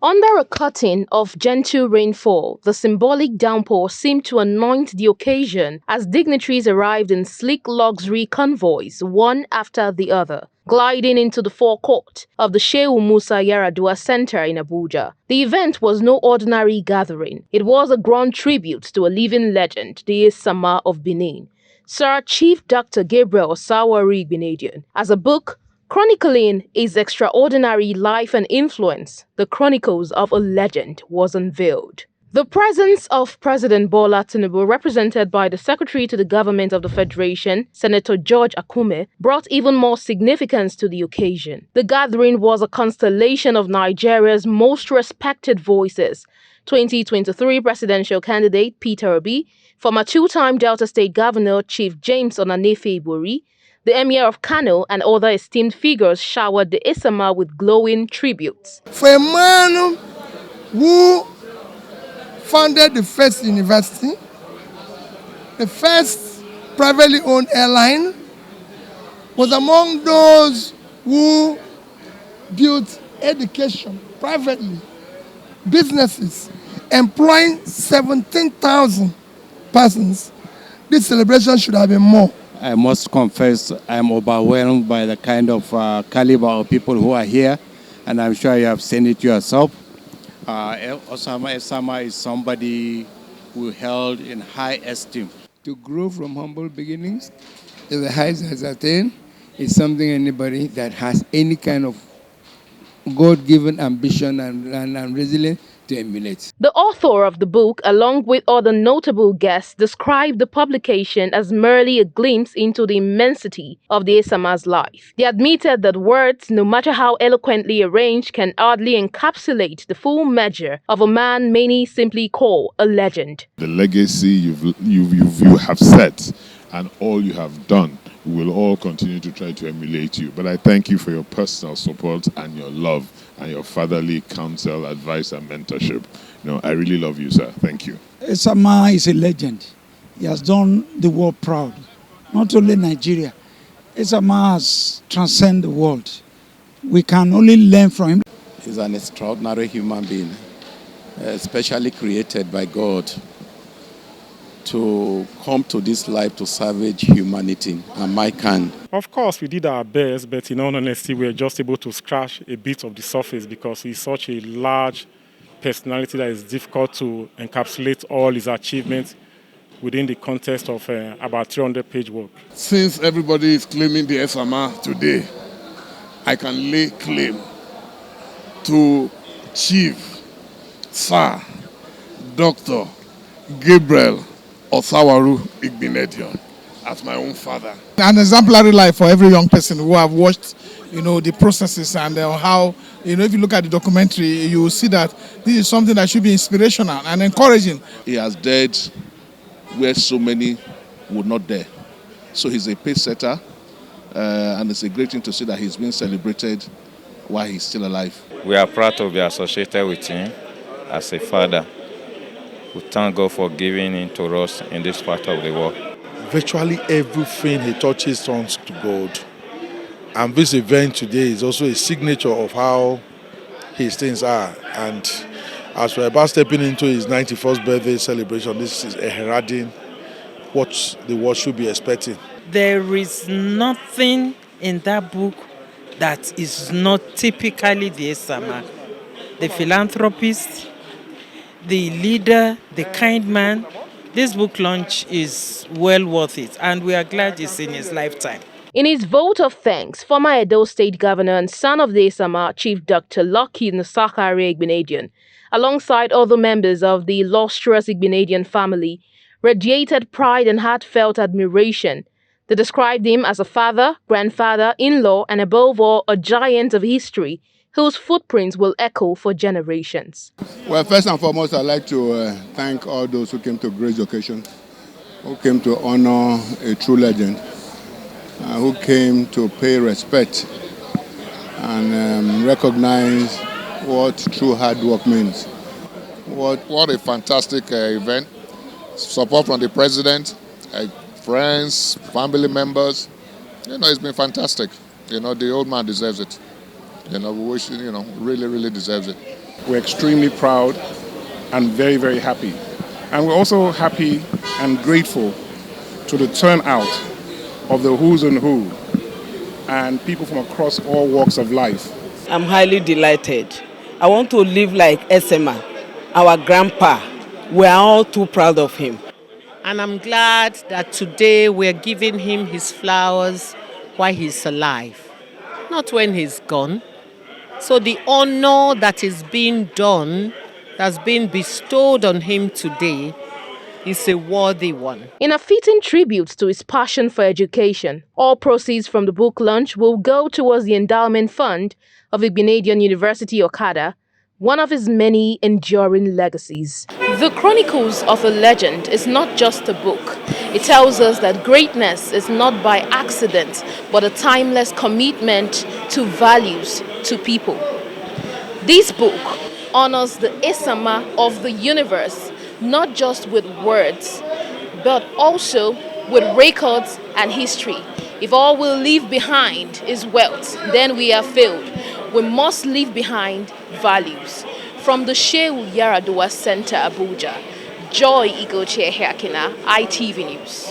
Under a curtain of gentle rainfall, the symbolic downpour seemed to anoint the occasion as dignitaries arrived in sleek luxury convoys, one after the other, gliding into the forecourt of the Shehu Musa Yar'Adua Centre in Abuja. The event was no ordinary gathering. It was a grand tribute to a living legend, the Esama of Benin, Sir Chief Dr. Gabriel Osawaru Igbinedion, as a book chronicling his extraordinary life and influence, the Chronicles of a Legend, was unveiled. The presence of President Bola Tinubu, represented by the Secretary to the Government of the Federation, Senator George Akume, brought even more significance to the occasion. The gathering was a constellation of Nigeria's most respected voices: 2023 presidential candidate Peter Obi, former two-time Delta State Governor Chief James Onanefe-Ibori, the Emir of Kano, and other esteemed figures showered the Esama with glowing tributes. For a man who founded the first university, the first privately owned airline, was among those who built education privately, businesses, employing 17,000 persons. This celebration should have been more. I must confess I'm overwhelmed by the kind of caliber of people who are here, and I'm sure you have seen it yourself. Esama is somebody who held in high esteem. To grow from humble beginnings to the heights has attained is something anybody that has any kind of God-given ambition and resilience to emulate. The author of the book, along with other notable guests, described the publication as merely a glimpse into the immensity of the Esama's life. They admitted that words, no matter how eloquently arranged, can hardly encapsulate the full measure of a man many simply call a legend. The legacy you have set and all you have done, we will all continue to try to emulate you. But I thank you for your personal support and your love and your fatherly counsel, advice, and mentorship. I really love you, sir. Thank you. Esama is a legend. He has done the world proud. Not only Nigeria. Esama has transcended the world. We can only learn from him. He's an extraordinary human being, especially created by God to come to this life to salvage humanity and mankind. Of course, we did our best, but in all honesty, we were just able to scratch a bit of the surface because he's such a large personality that is difficult to encapsulate all his achievements within the context of about 300-page work. Since everybody is claiming the Esama today, I can lay claim to Chief Sir Dr. Gabriel Osawaru Igbinedion as my own father. An exemplary life for every young person who have watched, the processes and how, if you look at the documentary, you will see that this is something that should be inspirational and encouraging. He has dared where so many would not dare. So he's a pace setter, and it's a great thing to see that he's being celebrated while he's still alive. We are proud to be associated with him as a father. We thank God for giving in to us in this part of the world. Virtually everything he touches turns to gold. And this event today is also a signature of how his things are. And as we're about stepping into his 91st birthday celebration, this is a heralding what the world should be expecting. There is nothing in that book that is not typically the Esama. The philanthropist, the leader, the kind man. This book launch is well worth it, and we are glad it's in his lifetime. In his vote of thanks, former Edo State Governor and son of the Esama, Chief Dr. Lucky Nsakari Igbinedion, alongside other members of the illustrious Igbinedion family, radiated pride and heartfelt admiration. They described him as a father, grandfather, in-law, and above all, a giant of history whose footprints will echo for generations. Well, first and foremost, I'd like to thank all those who came to grace the occasion, who came to honor a true legend, who came to pay respect and recognize what true hard work means. What a fantastic event. Support from the president, friends, family members. It's been fantastic. The old man deserves it. We wish, really, really deserves it. We're extremely proud and very, very happy. And we're also happy and grateful to the turnout of the who's and who and people from across all walks of life. I'm highly delighted. I want to live like Esama, our grandpa. We are all too proud of him. And I'm glad that today we're giving him his flowers while he's alive, not when he's gone. So the honor that is being done, that's been bestowed on him today, is a worthy one. In a fitting tribute to his passion for education, all proceeds from the book launch will go towards the endowment fund of Igbinedion University, Okada, one of his many enduring legacies. The Chronicles of a Legend is not just a book. It tells us that greatness is not by accident, but a timeless commitment to values, to people. This book honors the Esama of the universe, not just with words, but also with records and history. If all we'll leave behind is wealth, then we are failed. We must leave behind values. From the Shehu Yar'Adua Centre, Abuja, Joy Igoche-Ehiakhina, ITV News.